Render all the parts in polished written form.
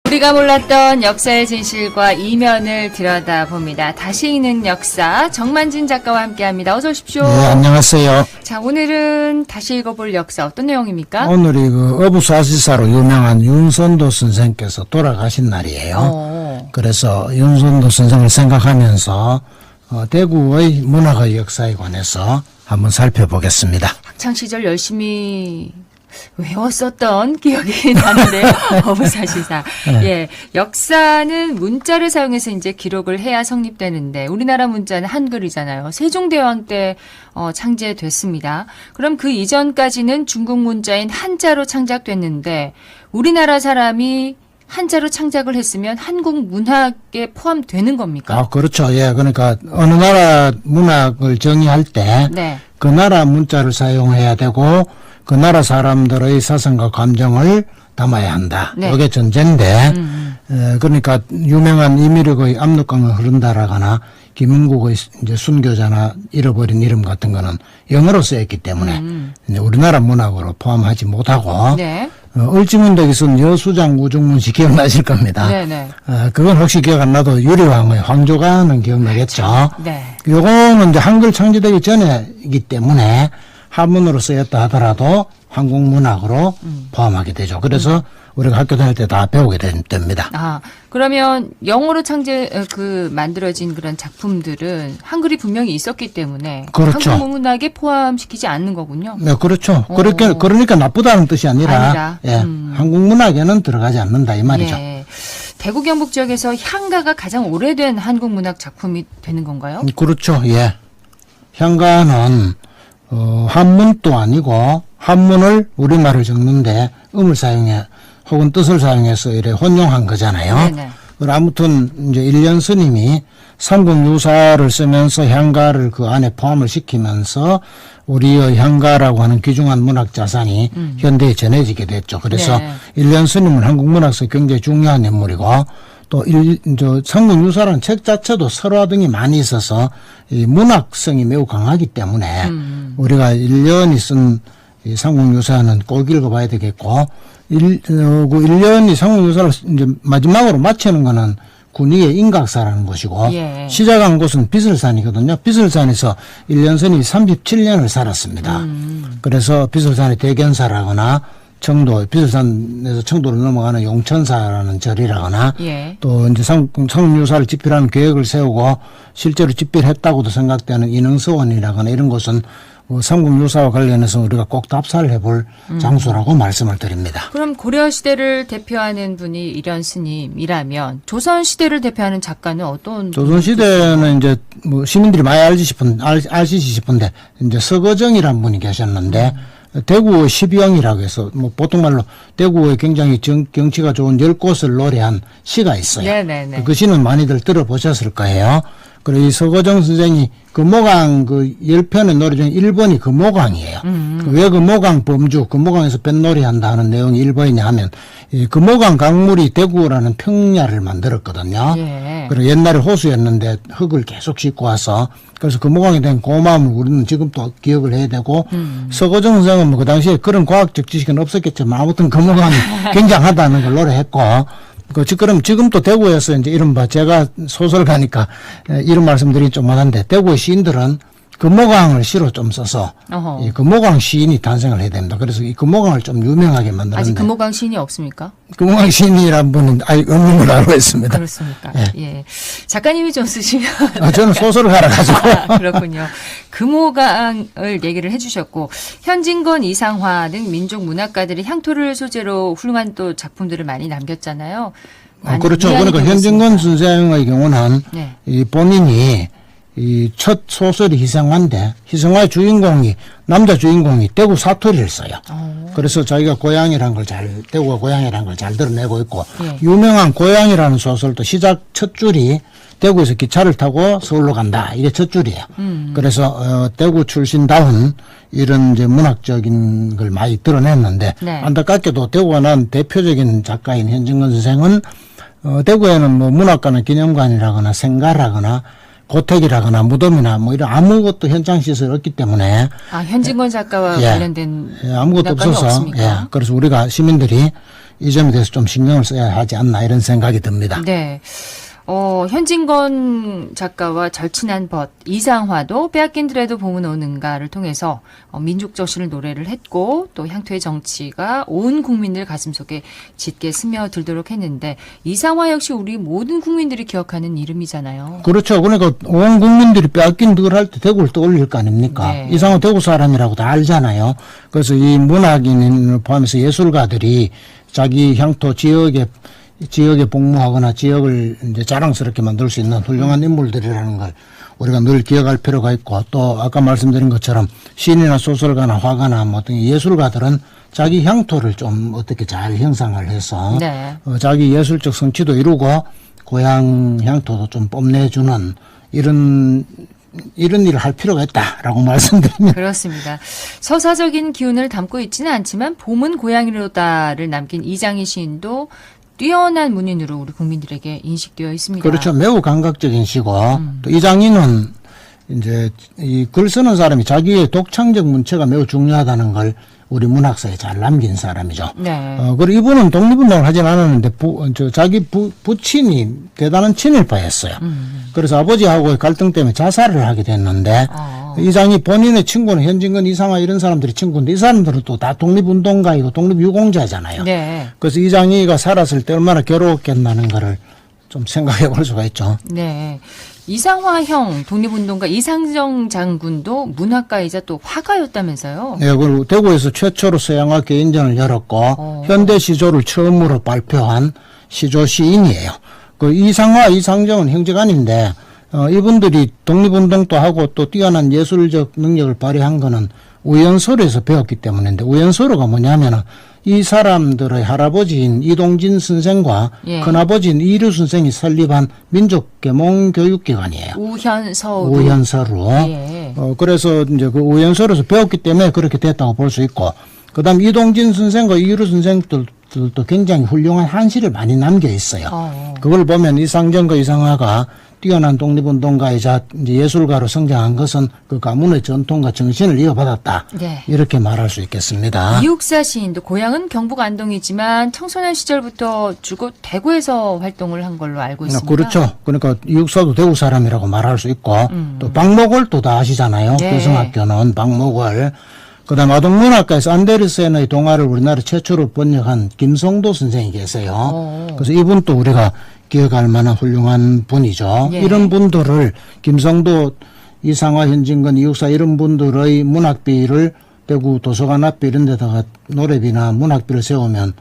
우리가 몰랐던 역사의 진실과 이면을 들여다봅니다. 다시 읽는 역사, 정만진 작가와 함께합니다. 어서 오십시오. 네, 안녕하세요. 자, 오늘은 다시 읽어볼 역사 어떤 내용입니까? 오늘이 그 어부사시사로 유명한 윤선도 선생께서 돌아가신 날이에요. 그래서 윤선도 선생을 생각하면서 대구의 문화의 역사에 관해서 한번 살펴보겠습니다. 학창시절 열심히 외웠었던 기억이 나는데요. 어부사시사. 예, 역사는 문자를 사용해서 이제 기록을 해야 성립되는데 우리나라 문자는 한글이잖아요. 세종대왕 때 창제됐습니다. 그럼 그 이전까지는 중국 문자인 한자로 창작됐는데 우리나라 사람이 한자로 창작을 했으면 한국 문학에 포함되는 겁니까? 그렇죠. 예, 그러니까 어느 나라 문학을 정의할 때 그 나라 문자를 사용해야 되고 그 나라 사람들의 사상과 감정을 담아야 한다. 이게 전제인데, 그러니까 유명한 이미력의 압록강을 흐른다라거나 김은국의 이제 순교자나 잃어버린 이름 같은 거는 영어로 쓰였기 때문에 이제 우리나라 문학으로 포함하지 못하고, 을지문덕에 쓴 여수장 우중문시 기억나실 겁니다. 그건 혹시 기억 안 나도 유리왕의 황조가는 기억나겠죠. 요거는 이제 한글 창제되기 전에이기 때문에 한문으로 쓰였다 하더라도 한국 문학으로 포함하게 되죠. 그래서 우리가 학교 다닐 때 다 배우게 됩니다. 그러면 영어로 만들어진 그런 작품들은 한글이 분명히 있었기 때문에 그렇죠. 한국 문학에 포함시키지 않는 거군요. 네, 그렇죠. 그러니까 나쁘다는 뜻이 아니라 한국 문학에는 들어가지 않는다 이 말이죠. 대구 경북 지역에서 향가가 가장 오래된 한국 문학 작품이 되는 건가요? 그렇죠. 예. 향가는 한문도 아니고 한문을 우리말을 적는데 음을 사용해 혹은 뜻을 사용해서 이래 혼용한 거잖아요. 그럼 아무튼 이제 일련 스님이 삼국유사를 쓰면서 향가를 그 안에 포함을 시키면서 우리의 향가라고 하는 귀중한 문학 자산이 현대에 전해지게 됐죠. 그래서 일련 스님은 한국 문학에서 굉장히 중요한 인물이고 또 삼국유사라는 책 자체도 설화 등이 많이 있어서 이 문학성이 매우 강하기 때문에 우리가 1년이 쓴 이 삼국유사는 꼭 읽어봐야 되겠고, 1년이 삼국유사를 이제 마지막으로 마치는 거는 군위의 인각사라는 곳이고, 시작한 곳은 비설산이거든요. 비설산에서 1년선이 37년을 살았습니다. 그래서 비설산의 대견사라거나 청도, 비설산에서 청도로 넘어가는 용천사라는 절이라거나 또 이제 삼국유사를 집필하는 계획을 세우고 실제로 집필했다고도 생각되는 인흥서원이라거나 이런 곳은 삼국유사와 관련해서 우리가 꼭 답사를 해볼 장소라고 말씀을 드립니다. 그럼 고려시대를 대표하는 분이 일련 스님이라면 조선시대를 대표하는 작가는 어떤? 조선시대는 이제 뭐 시민들이 많이 아시지 싶은데 이제 서거정이라는 분이 계셨는데 대구의 시비영이라고 해서 뭐 보통 말로 대구의 굉장히 경치가 좋은 10곳을 노래한 시가 있어요. 그 시는 많이들 들어보셨을 거예요. 그리고 이 서거정 선생이 금호강 그 10편의 노래 중에 1번이 금호강이에요. 왜 금호강 범주, 금호강에서 뱃놀이 한다 하는 내용이 1번이냐 하면 이 금호강 강물이 대구라는 평야를 만들었거든요. 그리고 옛날에 호수였는데 흙을 계속 싣고 와서 그래서 금호강에 대한 고마움을 우리는 지금도 기억을 해야 되고 서거정 선생은 뭐 그 당시에 그런 과학적 지식은 없었겠지만 아무튼 금호강이 굉장하다는 걸 노래했고 그럼 지금도 대구에서 이제 이른바 제가 소설가니까 이런 말씀드리기 좀 많은데 대구의 시인들은 금호강을 시로 좀 써서 이 금호강 시인이 탄생을 해야 됩니다. 그래서 이 금호강을 좀 유명하게 만드는데 아직 금호강 시인이 없습니까? 금호강 시인이라는 분은 아직 없는 걸로 알고 있습니다. 그렇습니까? 예. 작가님이 좀 쓰시면 저는 소설가라 가지고 그렇군요. 금호강을 얘기를 해주셨고 현진건, 이상화 등 민족 문학가들이 향토를 소재로 훌륭한 또 작품들을 많이 남겼잖아요. 그렇죠. 그러니까 현진건 선생의 경우는 이 본인이 이 첫 소설이 희생화인데 희생화의 주인공이 남자 주인공이 대구 사투리를 써요. 그래서 자기가 고향이란 걸 대구가 고향이란 걸 잘 드러내고 있고 유명한 고향이라는 소설도 시작 첫 줄이 대구에서 기차를 타고 서울로 간다. 이게 첫 줄이에요. 그래서 대구 출신다운 이런 이제 문학적인 걸 많이 드러냈는데 안타깝게도 대구가 난 대표적인 작가인 현진건 선생은 대구에는 뭐 문학관은 기념관이라거나 생가라거나 고택이라거나 무덤이나 뭐 이런 아무것도 현장 시설이 없기 때문에 현진건 작가와 관련된 아무것도 없어서 그래서 우리가 시민들이 이 점에 대해서 좀 신경을 써야 하지 않나 이런 생각이 듭니다. 네. 현진건 작가와 절친한 벗, 이상화도 빼앗긴 드레도 봄은 오는가를 통해서 민족 정신을 노래를 했고 또 향토의 정치가 온 국민들 가슴속에 짙게 스며들도록 했는데 이상화 역시 우리 모든 국민들이 기억하는 이름이잖아요. 그렇죠. 그러니까 온 국민들이 빼앗긴 들 할 때 대구를 떠올릴 거 아닙니까? 네. 이상화 대구 사람이라고 다 알잖아요. 그래서 이 문학인을 포함해서 예술가들이 자기 향토 지역에 복무하거나 지역을 이제 자랑스럽게 만들 수 있는 훌륭한 인물들이라는 걸 우리가 늘 기억할 필요가 있고, 또 아까 말씀드린 것처럼 시인이나 소설가나 화가나 뭐 어떤 예술가들은 자기 향토를 좀 어떻게 잘 형상을 해서 네. 자기 예술적 성취도 이루고 고향 향토도 좀 뽐내주는 이런 일을 할 필요가 있다라고 말씀드립니다. 그렇습니다. 서사적인 기운을 담고 있지는 않지만 봄은 고향이로다를 남긴 이장희 시인도 뛰어난 문인으로 우리 국민들에게 인식되어 있습니다. 그렇죠. 매우 감각적인 시고 또 이장희는 이제 이 글 쓰는 사람이 자기의 독창적 문체가 매우 중요하다는 걸 우리 문학사에 잘 남긴 사람이죠. 네. 그리고 이분은 독립운동을 하진 않았는데 자기 부친이 대단한 친일파였어요. 그래서 아버지하고의 갈등 때문에 자살을 하게 됐는데 이장희 본인의 친구는 현진건, 이상화 이런 사람들이 친구인데 이 사람들은 또 다 독립운동가이고 독립유공자잖아요. 네. 그래서 이장희가 살았을 때 얼마나 괴로웠겠나는 거를 좀 생각해 볼 수가 있죠. 네. 이상화 형 독립운동가 이상정 장군도 문학가이자 또 화가였다면서요? 네, 그리고 대구에서 최초로 서양화 개인전을 열었고 현대 시조를 처음으로 발표한 시조 시인이에요. 그 이상화, 이상정은 형제간인데 이분들이 독립운동도 하고 또 뛰어난 예술적 능력을 발휘한 거는 우연서로에서 배웠기 때문인데, 우연서로가 뭐냐면은 이 사람들의 할아버지인 이동진 선생과 예. 큰아버지인 이류 선생이 설립한 민족계몽교육기관이에요. 우현서로. 예. 그래서 이제 그 우연서로에서 배웠기 때문에 그렇게 됐다고 볼 수 있고, 그 다음 이동진 선생과 이류 선생들도 굉장히 훌륭한 한시를 많이 남겨 있어요. 그걸 보면 이상정과 이상화가 뛰어난 독립운동가이자 이제 예술가로 성장한 것은 그 가문의 전통과 정신을 이어받았다. 네. 이렇게 말할 수 있겠습니다. 이육사 시인도 고향은 경북 안동이지만 청소년 시절부터 주로 대구에서 활동을 한 걸로 알고 있습니다. 그렇죠. 그러니까 이육사도 대구 사람이라고 말할 수 있고 또 박목월도 다 아시잖아요. 네. 교성학교는 박목월. 그다음 아동문학과에서 안데르센의 동화를 우리나라 최초로 번역한 김성도 선생이 계세요. 그래서 이분도 우리가 기억할 만한 훌륭한 분이죠. 예. 이런 분들을 김성도, 이상화, 현진건, 이육사 이런 분들의 문학비를 대구 도서관 앞에 이런 데다가 노래비나 문학비를 세우면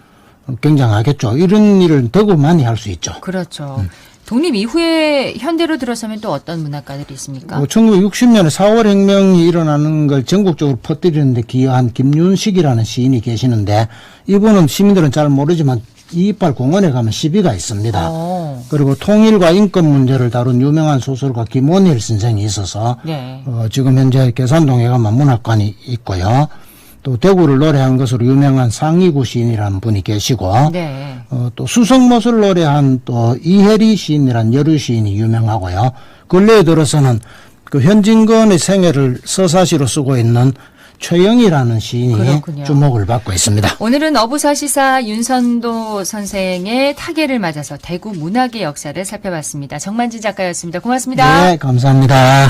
굉장하겠죠. 이런 일을 대구만이 할 수 있죠. 그렇죠. 독립 이후에 현대로 들어서면 또 어떤 문학가들이 있습니까? 1960년에 4월 혁명이 일어나는 걸 전국적으로 퍼뜨리는 데 기여한 김윤식이라는 시인이 계시는데, 이분은 시민들은 잘 모르지만 이이팔 공원에 가면 시비가 있습니다. 그리고 통일과 인권 문제를 다룬 유명한 소설가 김원일 선생이 있어서 네. 지금 현재 계산동에 가면 문학관이 있고요. 또 대구를 노래한 것으로 유명한 상이구 시인이라는 분이 계시고 네. 또 수성못을 노래한 또 이혜리 시인이라는 여류 시인이 유명하고요. 근래에 들어서는 그 현진건의 생애를 서사시로 쓰고 있는 최영이라는 시인이 그렇군요. 주목을 받고 있습니다. 오늘은 어부사시사 윤선도 선생의 타계를 맞아서 대구 문학의 역사를 살펴봤습니다. 정만진 작가였습니다. 고맙습니다. 네, 감사합니다.